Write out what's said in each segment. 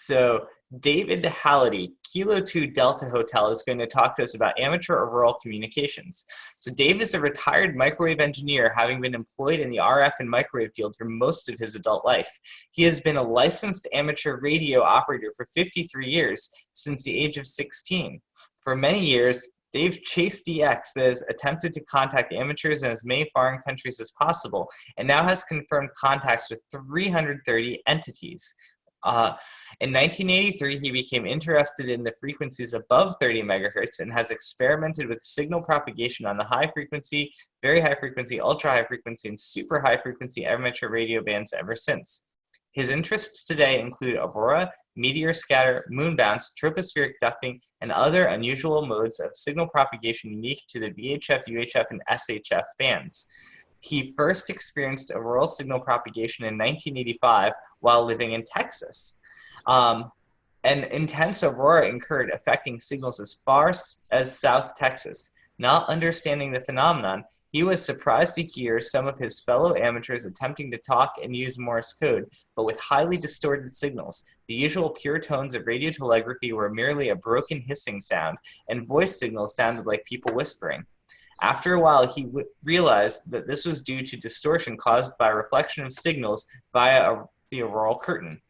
So David Halliday, Kilo 2 Delta Hotel, is going to talk to us about amateur auroral communications. So Dave is a retired microwave engineer, having been employed in the RF and microwave field for most of his adult life. He has been a licensed amateur radio operator for 53 years, since the age of 16. For many years, Dave chased DX that has attempted to contact amateurs in as many foreign countries as possible, and now has confirmed contacts with 330 entities. In 1983, he became interested in the frequencies above 30 megahertz and has experimented with signal propagation on the high frequency, very high frequency, ultra high frequency, and super high frequency amateur radio bands ever since. His interests today include aurora, meteor scatter, moon bounce, tropospheric ducting, and other unusual modes of signal propagation unique to the VHF, UHF, and SHF bands. He first experienced auroral signal propagation in 1985 while living in Texas. An intense aurora occurred, affecting signals as far as South Texas. Not understanding the phenomenon, he was surprised to hear some of his fellow amateurs attempting to talk and use Morse code, but with highly distorted signals. The usual pure tones of radio telegraphy were merely a broken hissing sound, and voice signals sounded like people whispering. After a while, he realized that this was due to distortion caused by reflection of signals via the auroral curtain.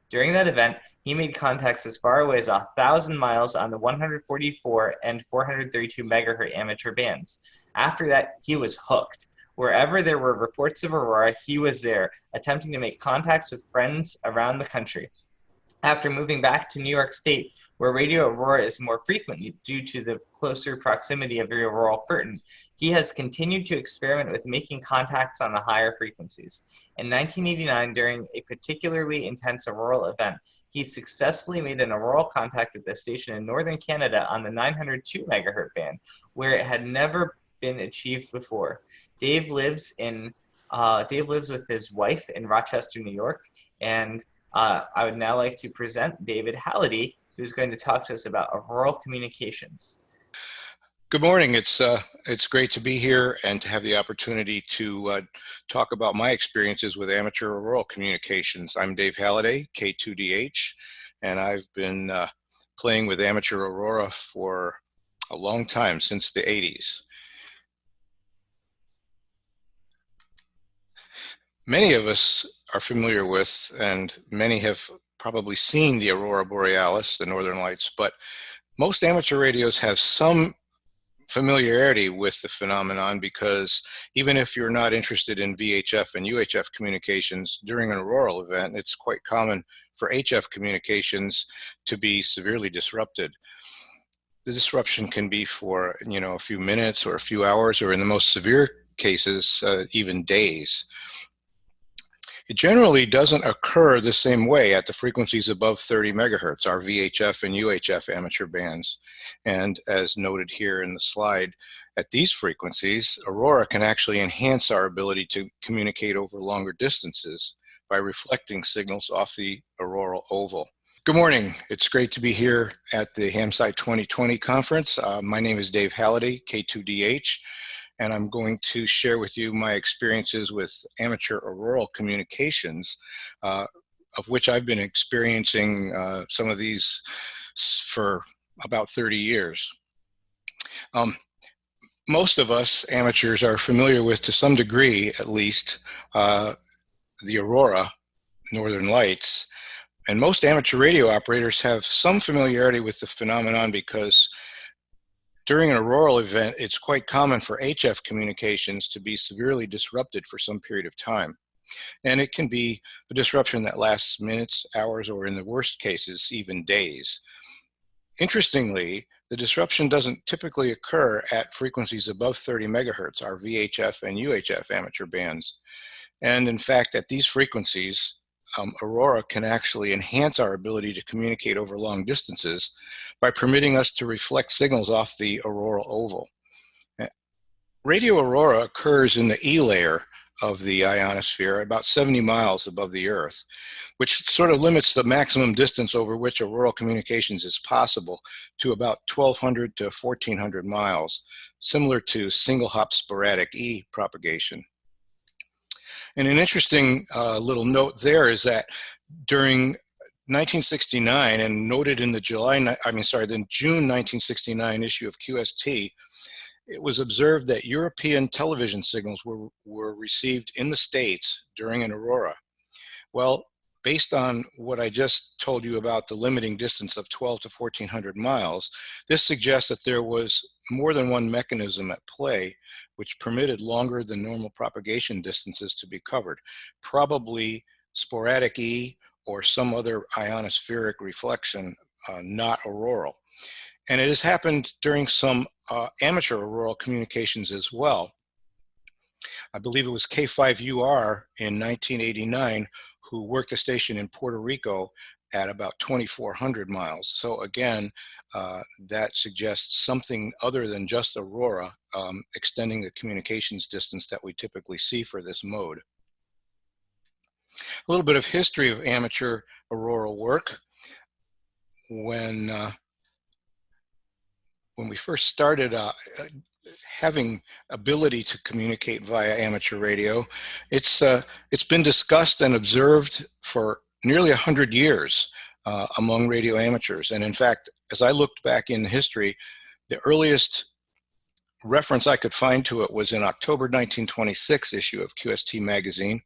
During that event, he made contacts as far away as 1,000 miles on the 144 and 432 megahertz amateur bands. After that, he was hooked. Wherever there were reports of aurora, he was there, attempting to make contacts with friends around the country. After moving back to New York State, where radio aurora is more frequent due to the closer proximity of the auroral curtain, he has continued to experiment with making contacts on the higher frequencies. In 1989, during a particularly intense auroral event, he successfully made an auroral contact with a station in northern Canada on the 902 megahertz band, where it had never been achieved before. Dave lives with his wife in Rochester, New York, and I would now like to present David Halliday, who's going to talk to us about auroral communications. Good morning. It's great to be here and to have the opportunity to talk about my experiences with amateur auroral communications. I'm Dave Halliday, K2DH, and I've been playing with amateur aurora for a long time, since the 80s. Many of us are familiar with, and many have probably seen, the aurora borealis, the northern lights, but most amateur radios have some familiarity with the phenomenon, because even if you're not interested in VHF and UHF communications during an auroral event, it's quite common for HF communications to be severely disrupted. The disruption can be for a few minutes or a few hours, or in the most severe cases, even days. It generally doesn't occur the same way at the frequencies above 30 megahertz, our VHF and UHF amateur bands. And as noted here in the slide, at these frequencies, aurora can actually enhance our ability to communicate over longer distances by reflecting signals off the auroral oval. Good morning. It's great to be here at the HamSCI 2020 conference. My name is Dave Halliday, K2DH. And I'm going to share with you my experiences with amateur auroral communications, of which I've been experiencing some of these for about 30 years. Most of us amateurs are familiar with, to some degree at least, the aurora, northern lights. And most amateur radio operators have some familiarity with the phenomenon, because during an auroral event, it's quite common for HF communications to be severely disrupted for some period of time. And it can be a disruption that lasts minutes, hours, or in the worst cases, even days. Interestingly, the disruption doesn't typically occur at frequencies above 30 megahertz, our VHF and UHF amateur bands. And in fact, at these frequencies, aurora can actually enhance our ability to communicate over long distances by permitting us to reflect signals off the auroral oval. Radio aurora occurs in the E layer of the ionosphere, about 70 miles above the Earth, which sort of limits the maximum distance over which auroral communications is possible to about 1,200 to 1,400 miles, similar to single hop sporadic E propagation. And an interesting little note there is that during 1969 and noted in the the June 1969 issue of QST, it was observed that European television signals were received in the States during an aurora. Well, based on what I just told you about the limiting distance of 12 to 1400 miles, this suggests that there was more than one mechanism at play which permitted longer than normal propagation distances to be covered, probably sporadic E or some other ionospheric reflection, not auroral. And it has happened during some amateur auroral communications as well. I believe it was K5UR in 1989 who worked a station in Puerto Rico at about 2,400 miles. So again, that suggests something other than just aurora, extending the communications distance that we typically see for this mode. A little bit of history of amateur auroral work. When we first started having ability to communicate via amateur radio, it's been discussed and observed for nearly 100 years among radio amateurs. And in fact, as I looked back in history, the earliest reference I could find to it was in October 1926 issue of QST magazine,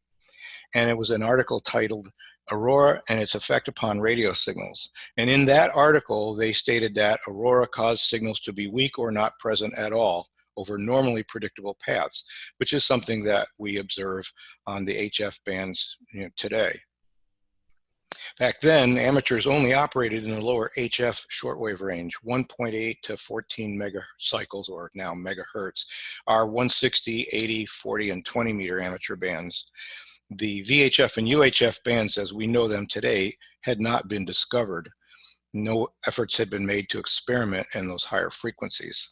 and it was an article titled Aurora and its effect upon radio signals. And in that article, they stated that aurora caused signals to be weak or not present at all over normally predictable paths, which is something that we observe on the HF bands today. Back then, amateurs only operated in the lower HF shortwave range, 1.8 to 14 megacycles, or now megahertz, are 160, 80, 40, and 20 meter amateur bands. The VHF and UHF bands as we know them today had not been discovered. No efforts had been made to experiment in those higher frequencies.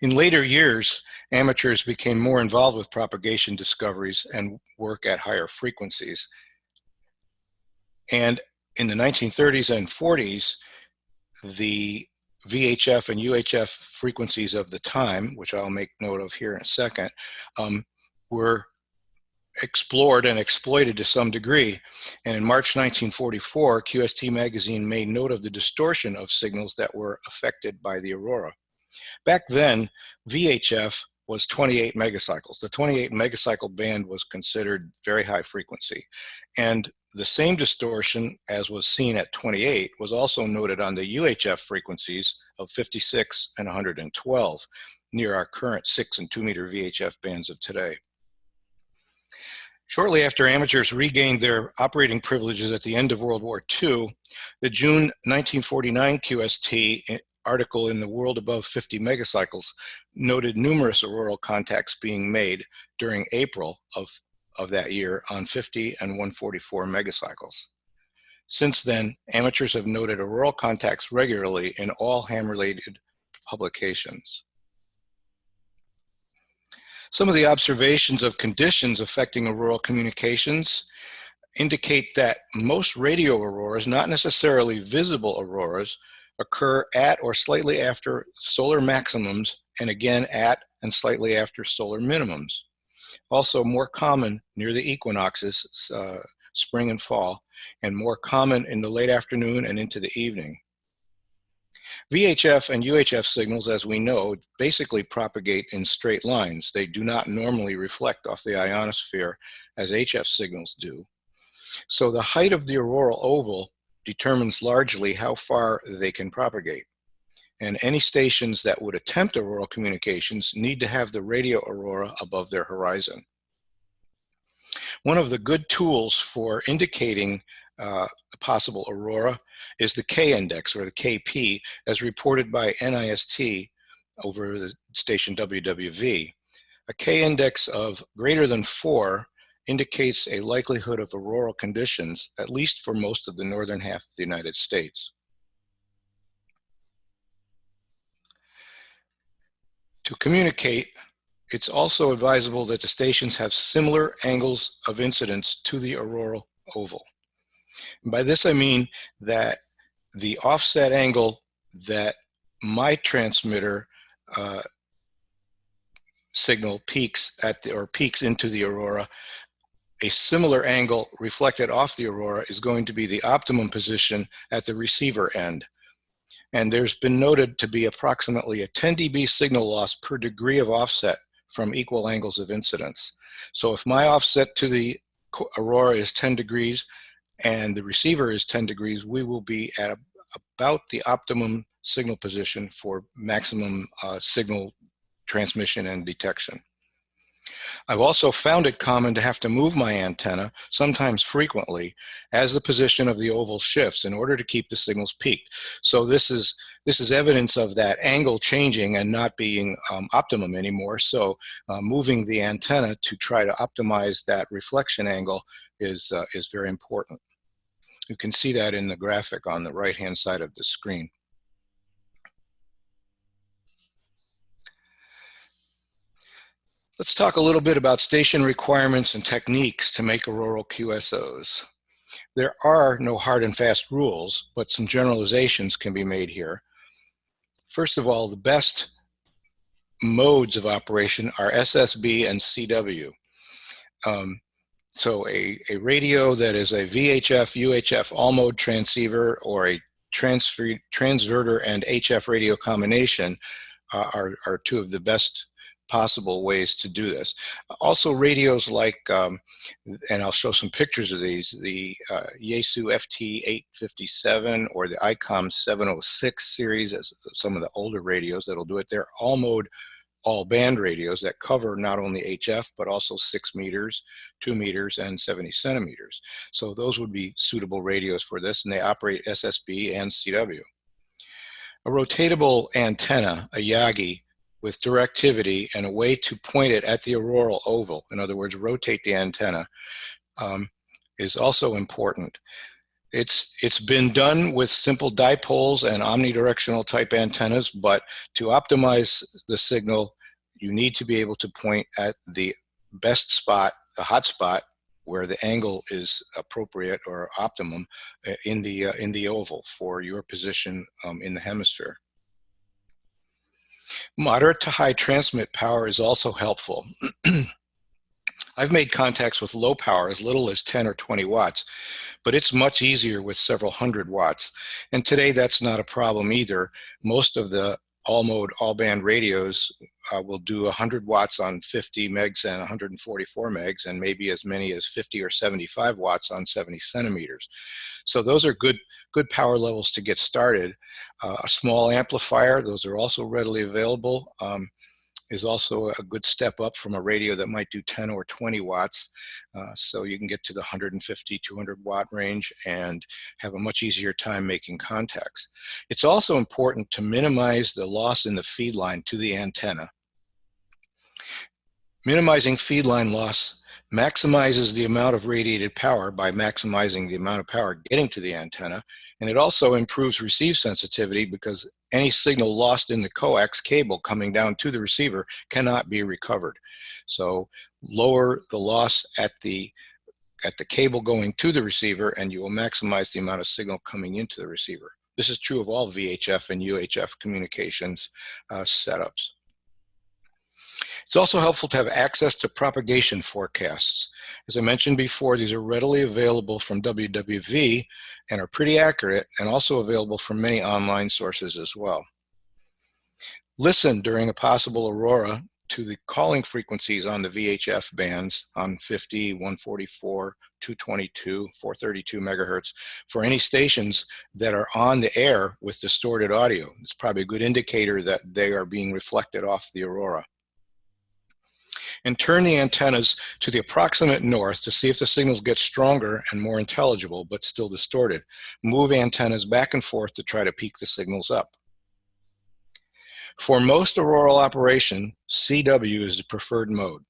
In later years, amateurs became more involved with propagation discoveries and work at higher frequencies. And in the 1930s and 40s, the VHF and UHF frequencies of the time, which I'll make note of here in a second, were explored and exploited to some degree. And in March 1944, QST magazine made note of the distortion of signals that were affected by the aurora. Back then, VHF was 28 megacycles. The 28 megacycle band was considered very high frequency. And the same distortion as was seen at 28 was also noted on the UHF frequencies of 56 and 112, near our current 6 and 2 meter VHF bands of today. Shortly after amateurs regained their operating privileges at the end of World War II, the June 1949 QST article in the World Above 50 Megacycles noted numerous auroral contacts being made during April of that year on 50 and 144 megacycles. Since then, amateurs have noted auroral contacts regularly in all ham-related publications. Some of the observations of conditions affecting auroral communications indicate that most radio auroras, not necessarily visible auroras, occur at or slightly after solar maximums, and again at and slightly after solar minimums. Also more common near the equinoxes, spring and fall, and more common in the late afternoon and into the evening. VHF and UHF signals, as we know, basically propagate in straight lines. They do not normally reflect off the ionosphere as HF signals do. So the height of the auroral oval determines largely how far they can propagate. And any stations that would attempt auroral communications need to have the radio aurora above their horizon. One of the good tools for indicating a possible aurora is the K-index, or the KP, as reported by NIST over the station WWV. A K-index of greater than 4 indicates a likelihood of auroral conditions, at least for most of the northern half of the United States. To communicate, it's also advisable that the stations have similar angles of incidence to the auroral oval. And by this I mean that the offset angle that my transmitter signal peaks at or peaks into the aurora a similar angle reflected off the aurora is going to be the optimum position at the receiver end. And there's been noted to be approximately a 10 dB signal loss per degree of offset from equal angles of incidence. So if my offset to the aurora is 10 degrees and the receiver is 10 degrees, we will be at about the optimum signal position for maximum signal transmission and detection. I've also found it common to have to move my antenna, sometimes frequently, as the position of the oval shifts in order to keep the signals peaked. So this is evidence of that angle changing and not being optimum anymore. So moving the antenna to try to optimize that reflection angle is very important. You can see that in the graphic on the right-hand side of the screen. Let's talk a little bit about station requirements and techniques to make auroral QSOs. There are no hard and fast rules, but some generalizations can be made here. First of all, the best modes of operation are SSB and CW. So a radio that is a VHF, UHF all-mode transceiver or a transverter and HF radio combination are two of the best possible ways to do this. Also radios like, and I'll show some pictures of these, the Yaesu FT857 or the ICOM 706 series, as some of the older radios that'll do it. They're all-mode, all-band radios that cover not only HF, but also 6 meters, 2 meters, and 70 centimeters. So those would be suitable radios for this, and they operate SSB and CW. A rotatable antenna, a Yagi, with directivity and a way to point it at the auroral oval, in other words, rotate the antenna, is also important. It's been done with simple dipoles and omnidirectional type antennas, but to optimize the signal, you need to be able to point at the best spot, the hot spot, where the angle is appropriate or optimum in the oval for your position in the hemisphere. Moderate to high transmit power is also helpful. I've made contacts with low power as little as 10 or 20 watts, but it's much easier with several hundred watts. And today that's not a problem either. Most of the all-mode, all-band radios will do 100 watts on 50 megs and 144 megs, and maybe as many as 50 or 75 watts on 70 centimeters. So those are good power levels to get started. A small amplifier, those are also readily available, is also a good step up from a radio that might do 10 or 20 watts. So you can get to the 150, 200 watt range and have a much easier time making contacts. It's also important to minimize the loss in the feed line to the antenna. Minimizing feed line loss maximizes the amount of radiated power by maximizing the amount of power getting to the antenna, and it also improves receive sensitivity because any signal lost in the coax cable coming down to the receiver cannot be recovered. So lower the loss at the cable going to the receiver, and you will maximize the amount of signal coming into the receiver. This is true of all VHF and UHF communications setups. It's also helpful to have access to propagation forecasts. As I mentioned before, these are readily available from WWV and are pretty accurate, and also available from many online sources as well. Listen during a possible aurora to the calling frequencies on the VHF bands on 50, 144, 222, 432 megahertz for any stations that are on the air with distorted audio. It's probably a good indicator that they are being reflected off the aurora. And turn the antennas to the approximate north to see if the signals get stronger and more intelligible, but still distorted. Move antennas back and forth to try to peak the signals up. For most auroral operation, CW is the preferred mode.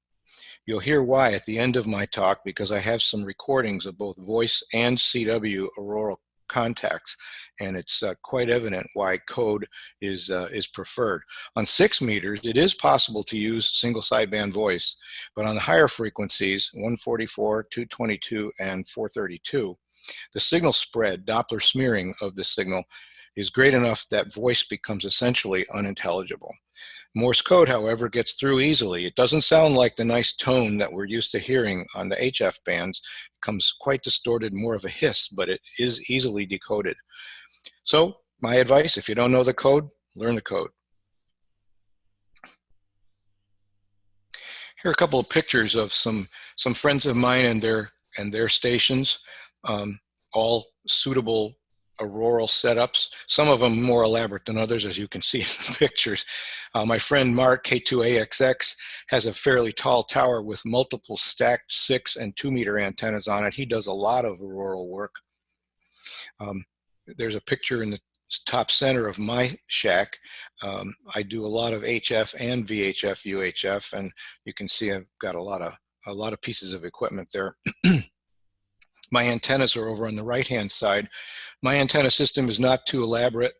You'll hear why at the end of my talk, because I have some recordings of both voice and CW auroral contacts, and it's quite evident why code is preferred. On 6 meters, it is possible to use single sideband voice, but on the higher frequencies, 144, 222, and 432, the signal spread, Doppler smearing of the signal, is great enough that voice becomes essentially unintelligible. Morse code, however, gets through easily. It doesn't sound like the nice tone that we're used to hearing on the HF bands. It comes quite distorted, more of a hiss, but it is easily decoded. So my advice, if you don't know the code, learn the code. Here are a couple of pictures of some friends of mine and their stations, all suitable auroral setups, some of them more elaborate than others, as you can see in the pictures. My friend Mark, K2AXX, has a fairly tall tower with multiple stacked 6 and 2 meter antennas on it. He does a lot of auroral work. There's a picture in the top center of my shack. I do a lot of HF and VHF, UHF, and you can see I've got a lot of pieces of equipment there. My antennas are over on the right-hand side. My antenna system is not too elaborate,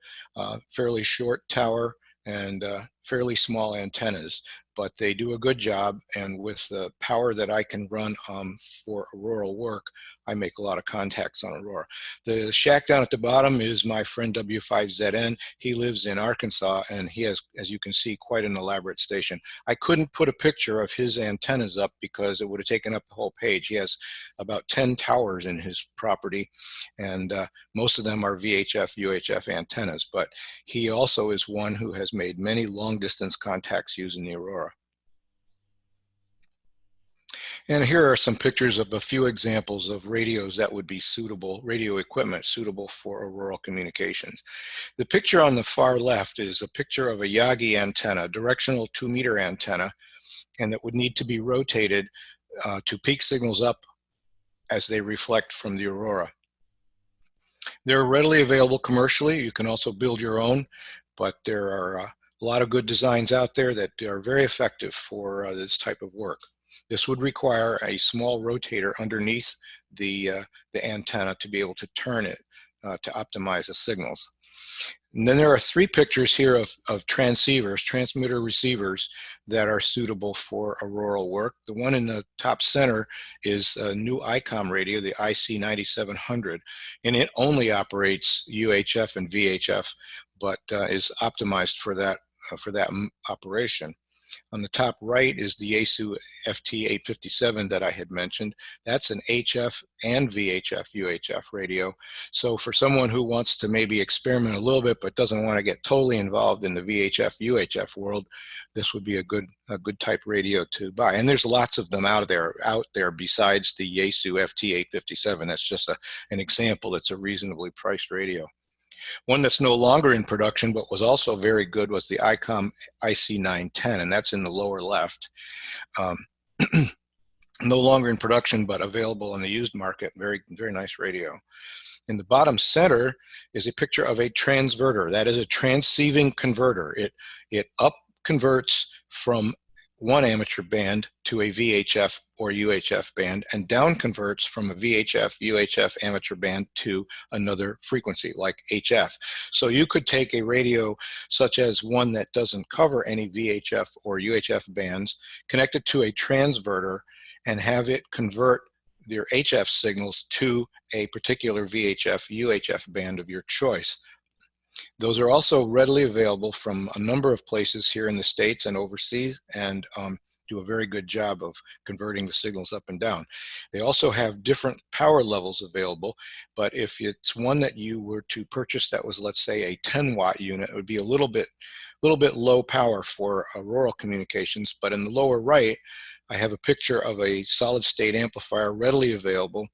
fairly short tower and fairly small antennas, but they do a good job. And with the power that I can run for auroral work, I make a lot of contacts on Aurora. The shack down at the bottom is my friend W5ZN. He lives in Arkansas, and he has, as you can see, quite an elaborate station. I couldn't put a picture of his antennas up because it would have taken up the whole page. He has about 10 towers in his property, and most of them are VHF, UHF antennas, but he also is one who has made many long-distance contacts using the Aurora. And here are some pictures of a few examples of radios that would be suitable, radio equipment suitable for auroral communications. The picture on the far left is a picture of a Yagi antenna, directional 2 meter antenna, and that would need to be rotated to peak signals up as they reflect from the Aurora. They're readily available commercially. You can also build your own, but there are a lot of good designs out there that are very effective for this type of work. This would require a small rotator underneath the antenna to be able to turn it to optimize the signals. And then there are 3 pictures here of transceivers, transmitter receivers, that are suitable for auroral work. The one in the top center is a new ICOM radio, the IC9700, and it only operates UHF and VHF, but is optimized for that operation. On the top right is the Yaesu FT857 that I had mentioned. That's an HF and VHF UHF radio. So for someone who wants to maybe experiment a little bit but doesn't want to get totally involved in the VHF UHF world, this would be a good type radio to buy. And there's lots of them out there besides the Yaesu FT857. That's just an example. It's a reasonably priced radio. One that's no longer in production but was also very good was the ICOM IC910, and that's in the lower left. No longer in production but available on the used market. Very, very nice radio. In the bottom center is a picture of a transverter. That is a transceiving converter. It up converts from one amateur band to a VHF or UHF band, and down converts from a VHF, UHF amateur band to another frequency like HF. So you could take a radio such as one that doesn't cover any VHF or UHF bands, connect it to a transverter, and have it convert their HF signals to a particular VHF, UHF band of your choice. Those are also readily available from a number of places here in the States and overseas, and do a very good job of converting the signals up and down. They also have different power levels available, but if it's one that you were to purchase that was, let's say, a 10-watt unit, it would be a little bit low power for auroral communications. But in the lower right, I have a picture of a solid-state amplifier readily available,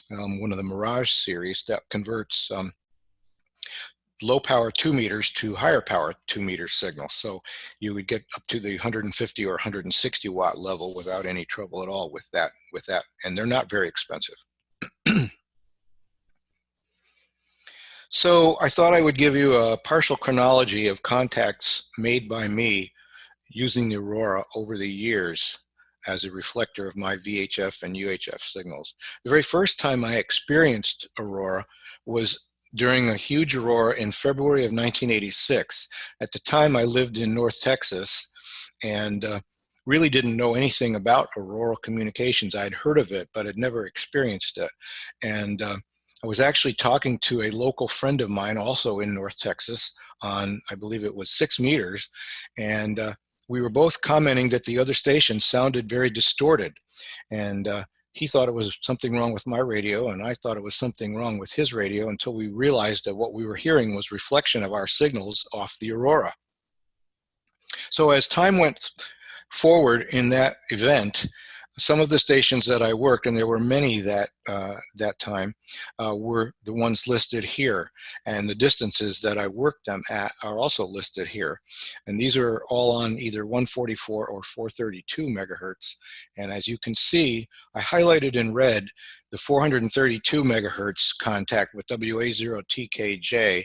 one of the Mirage series that converts low power 2 meters to higher power 2 meter signal. So you would get up to the 150 or 160 watt level without any trouble at all with that. And they're not very expensive. So I thought I would give you a partial chronology of contacts made by me using the Aurora over the years as a reflector of my VHF and UHF signals. The very first time I experienced Aurora was during a huge aurora in February of 1986. At the time, I lived in North Texas and really didn't know anything about auroral communications. I'd heard of it, but had never experienced it. And I was actually talking to a local friend of mine, also in North Texas, on, I believe it was 6 meters. And we were both commenting that the other station sounded very distorted. And he thought it was something wrong with my radio, and I thought it was something wrong with his radio, until we realized that what we were hearing was reflection of our signals off the aurora. So as time went forward in that event, some of the stations that I worked, and there were many that time, were the ones listed here. And the distances that I worked them at are also listed here. And these are all on either 144 or 432 megahertz. And as you can see, I highlighted in red the 432 megahertz contact with WA0TKJ.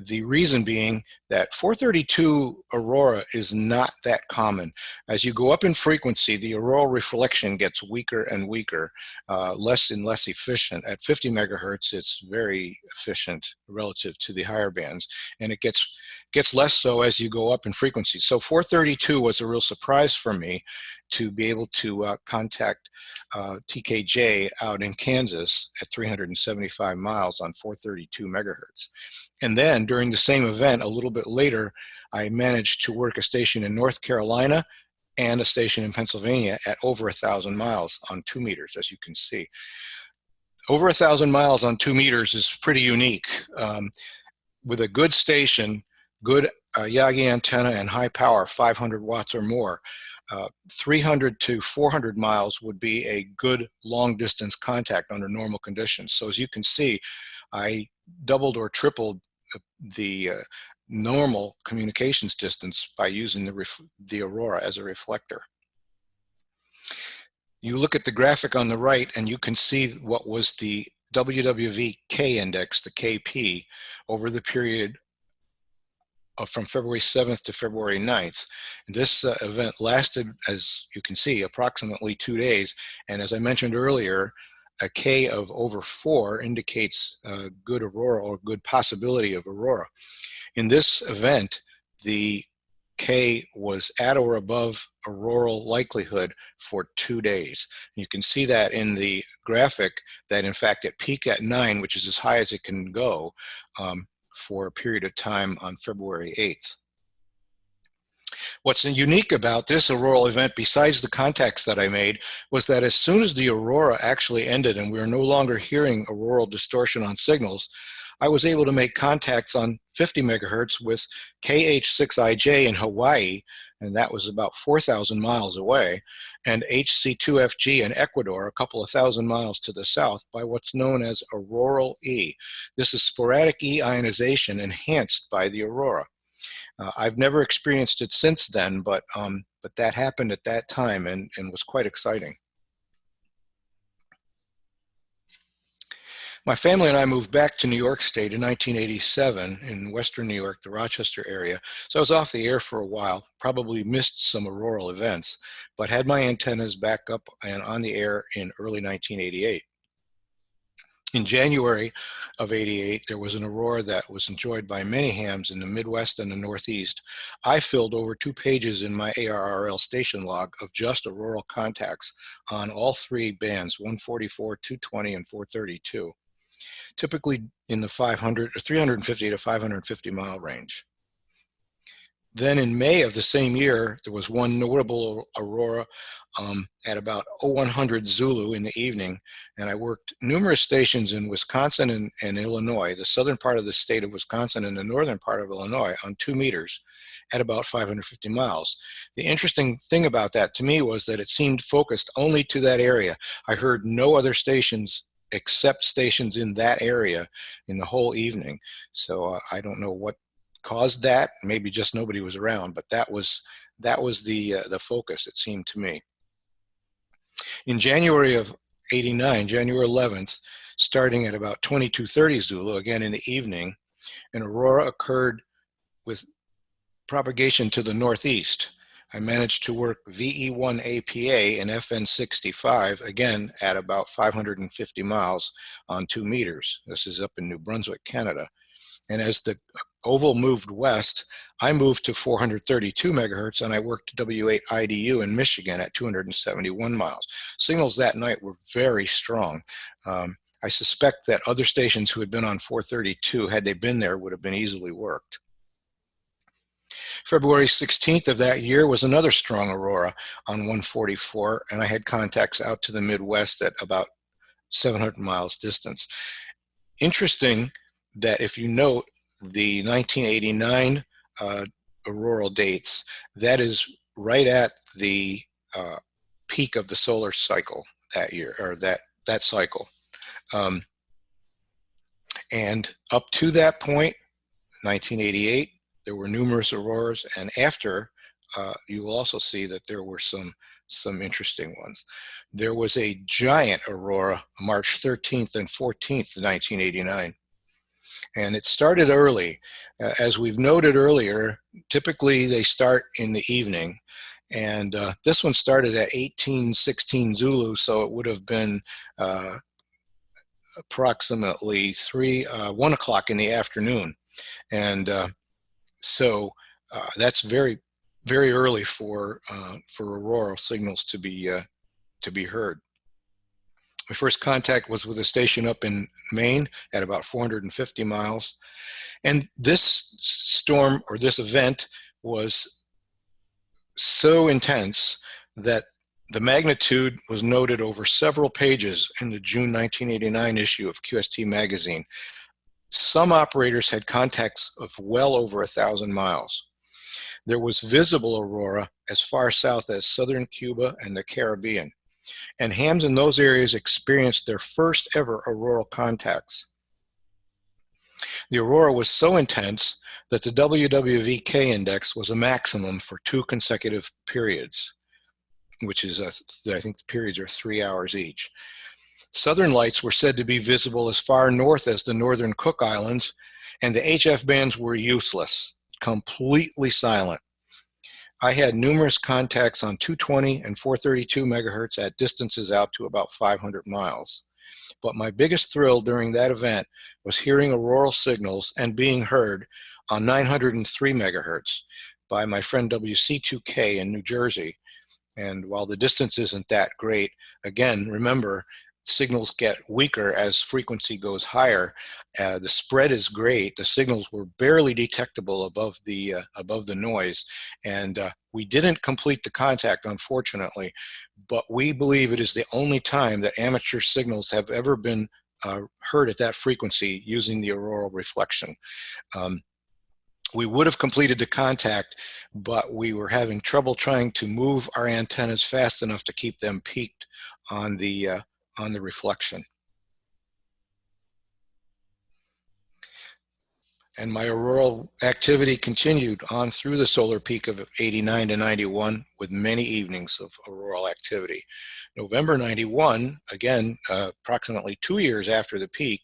The reason being that 432 aurora is not that common. As you go up in frequency, the auroral reflection gets weaker and weaker, less and less efficient. At 50 megahertz, it's very efficient relative to the higher bands, and it gets less so as you go up in frequency. So 432 was a real surprise for me to be able to contact TKJ out in Kansas at 375 miles on 432 megahertz. And then during the same event, a little bit later, I managed to work a station in North Carolina and a station in Pennsylvania at over 1,000 miles on 2 meters, as you can see. Over 1,000 miles on 2 meters is pretty unique. With a good station, good Yagi antenna and high power, 500 watts or more, 300 to 400 miles would be a good long distance contact under normal conditions. So as you can see, I doubled or tripled the normal communications distance by using the aurora as a reflector. You look at the graphic on the right and you can see what was the WWV K index, the KP, over the period from February 7th to February 9th. This event lasted, as you can see, approximately 2 days. And as I mentioned earlier, a K of over 4 indicates good aurora or good possibility of aurora. In this event, the K was at or above auroral likelihood for 2 days. You can see that in the graphic that in fact it peaked at 9, which is as high as it can go for a period of time on February 8th. What's unique about this auroral event, besides the contacts that I made, was that as soon as the aurora actually ended and we were no longer hearing auroral distortion on signals, I was able to make contacts on 50 megahertz with KH6IJ in Hawaii, and that was about 4,000 miles away, and HC2FG in Ecuador, a couple of thousand miles to the south, by what's known as auroral E. This is sporadic E ionization enhanced by the aurora. I've never experienced it since then, but that happened at that time and was quite exciting. My family and I moved back to New York State in 1987 in Western New York, the Rochester area. So I was off the air for a while, probably missed some auroral events, but had my antennas back up and on the air in early 1988. In January of '88, there was an aurora that was enjoyed by many hams in the Midwest and the Northeast. I filled over 2 pages in my ARRL station log of just auroral contacts on all 3 bands, 144, 220, and 432, typically in the 500 or 350 to 550 mile range. Then in May of the same year, there was one notable aurora at about 0100 Zulu in the evening, and I worked numerous stations in Wisconsin and Illinois, the southern part of the state of Wisconsin and the northern part of Illinois, on 2 meters at about 550 miles. The interesting thing about that to me was that it seemed focused only to that area. I heard no other stations except stations in that area in the whole evening. So I don't know what caused that. Maybe just nobody was around, but that was the focus, it seemed to me. In January of '89, January 11th, starting at about 2230 Zulu, again in the evening, an aurora occurred with propagation to the northeast. I managed to work VE1APA and FN65, again at about 550 miles on 2 meters. This is up in New Brunswick, Canada. And as the oval moved west, I moved to 432 megahertz and I worked W8IDU in Michigan at 271 miles. Signals that night were very strong. I suspect that other stations who had been on 432, had they been there, would have been easily worked. February 16th of that year was another strong aurora on 144, and I had contacts out to the Midwest at about 700 miles distance. Interesting that if you note the 1989 auroral dates, that is right at the peak of the solar cycle that year, or that cycle. And up to that point, 1988, there were numerous auroras, and after, you will also see that there were some interesting ones. There was a giant aurora March 13th and 14th, 1989. And it started early. As we've noted earlier, typically they start in the evening. And this one started at 1816 Zulu, so it would have been approximately 1 o'clock in the afternoon. And so that's very, very early for auroral signals to be heard. My first contact was with a station up in Maine at about 450 miles. And this storm, or this event, was so intense that the magnitude was noted over several pages in the June 1989 issue of QST magazine. Some operators had contacts of well over 1,000 miles. There was visible aurora as far south as southern Cuba and the Caribbean. And hams in those areas experienced their first ever auroral contacts. The aurora was so intense that the WWVK index was a maximum for 2 consecutive periods, which is, I think the periods are 3 hours each. Southern lights were said to be visible as far north as the northern Cook Islands, and the HF bands were useless, completely silent. I had numerous contacts on 220 and 432 megahertz at distances out to about 500 miles. But my biggest thrill during that event was hearing auroral signals and being heard on 903 megahertz by my friend WC2K in New Jersey. And while the distance isn't that great, again, remember, signals get weaker as frequency goes higher. The spread is great. The signals were barely detectable above the noise, and we didn't complete the contact, unfortunately, but we believe it is the only time that amateur signals have ever been heard at that frequency using the auroral reflection. We would have completed the contact, but we were having trouble trying to move our antennas fast enough to keep them peaked on the reflection. And my auroral activity continued on through the solar peak of 89 to 91 with many evenings of auroral activity. November 91, again, approximately 2 years after the peak,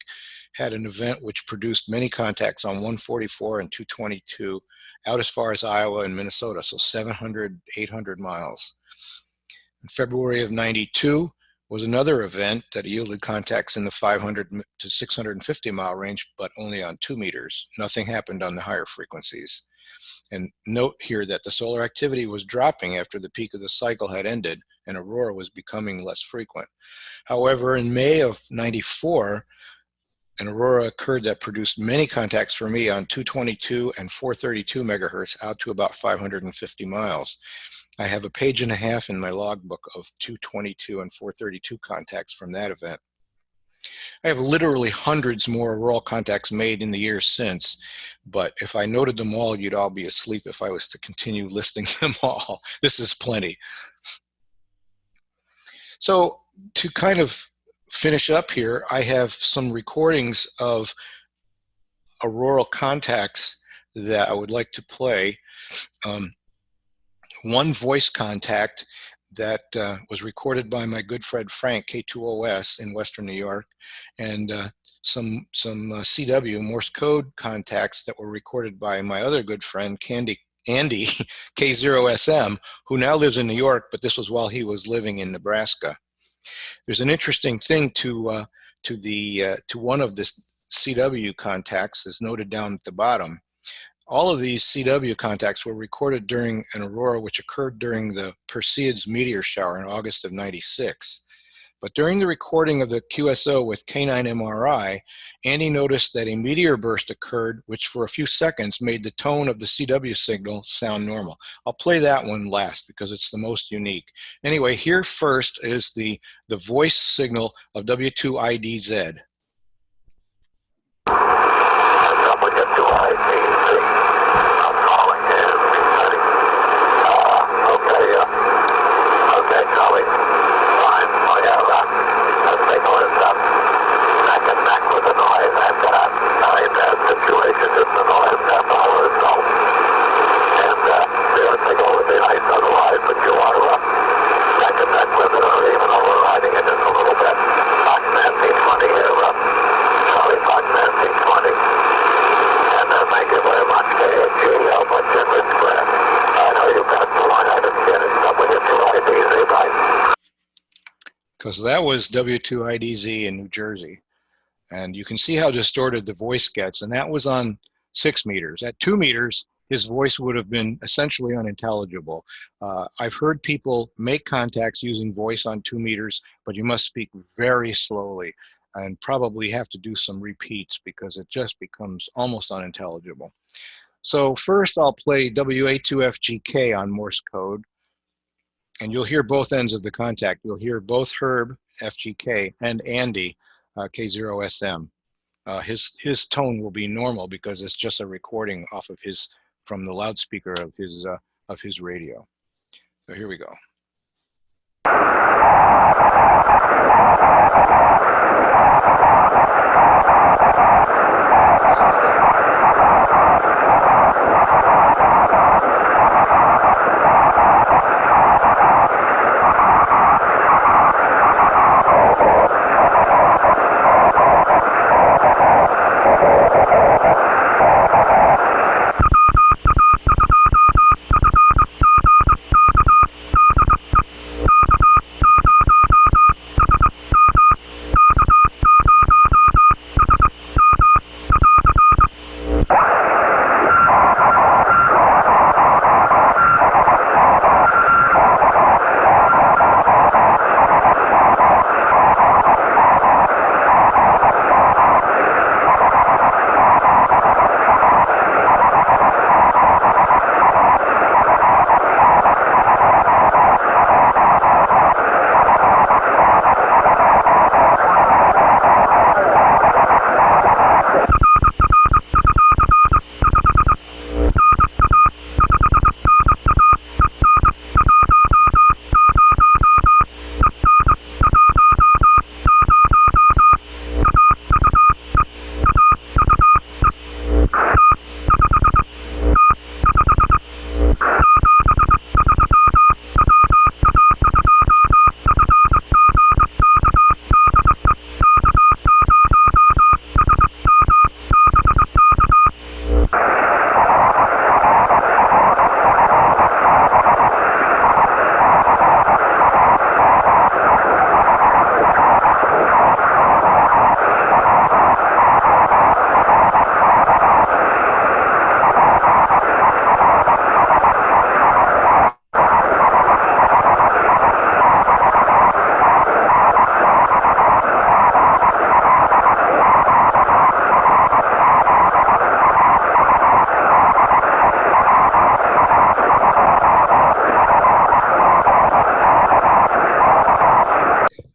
had an event which produced many contacts on 144 and 222 out as far as Iowa and Minnesota, so 700, 800 miles. In February of 92, was another event that yielded contacts in the 500 to 650 mile range, but only on 2 meters. Nothing happened on the higher frequencies. And note here that the solar activity was dropping after the peak of the cycle had ended and aurora was becoming less frequent. However, in May of 94, an aurora occurred that produced many contacts for me on 222 and 432 megahertz out to about 550 miles. I have a page and a half in my logbook of 222 and 432 contacts from that event. I have literally hundreds more auroral contacts made in the years since, but if I noted them all, you'd all be asleep if I was to continue listing them all. This is plenty. So to kind of finish up here, I have some recordings of auroral contacts that I would like to play. One voice contact that was recorded by my good friend Frank, K2OS in Western New York, and some CW Morse code contacts that were recorded by my other good friend Andy K0SM, who now lives in New York, but this was while he was living in Nebraska. There's an interesting thing to one of the CW contacts, is noted down at the bottom. All of these CW contacts were recorded during an aurora which occurred during the Perseids meteor shower in August of '96. But during the recording of the QSO with K9 MRI, Andy noticed that a meteor burst occurred, which for a few seconds made the tone of the CW signal sound normal. I'll play that one last because it's the most unique. Anyway, here first is the voice signal of W2IDZ. Because that was W2IDZ in New Jersey. And you can see how distorted the voice gets, and that was on 6 meters. At 2 meters, his voice would have been essentially unintelligible. I've heard people make contacts using voice on 2 meters, but you must speak very slowly and probably have to do some repeats because it just becomes almost unintelligible. So first I'll play WA2FGK on Morse code, and you'll hear both ends of the contact. You'll hear both Herb, FGK, and Andy, K0SM. His tone will be normal because it's just a recording off of from the loudspeaker of his radio. So here we go.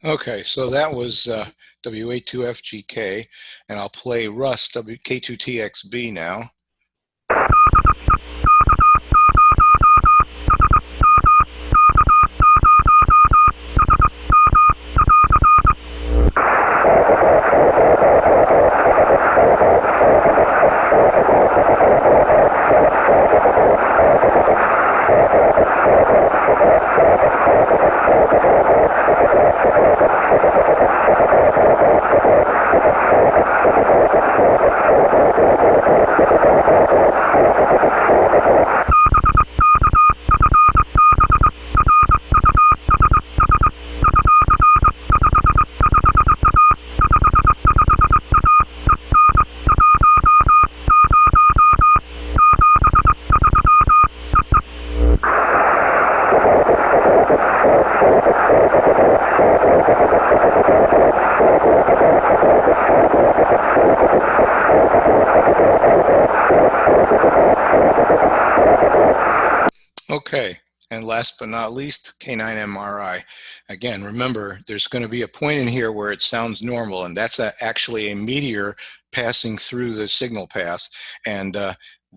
Okay, so that was WA2FGK, and I'll play Russ K2TXB now. And last but not least, canine MRI. Again, remember, there's going to be a point in here where it sounds normal, and that's actually a meteor passing through the signal path, and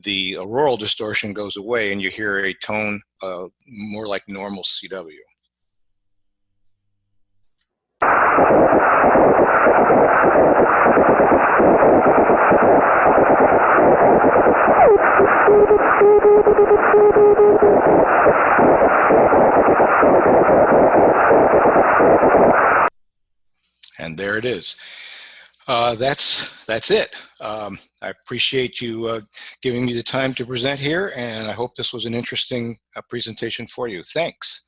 the auroral distortion goes away, and you hear a tone more like normal CW. And there it is. That's it. I appreciate you giving me the time to present here, and I hope this was an interesting presentation for you. Thanks.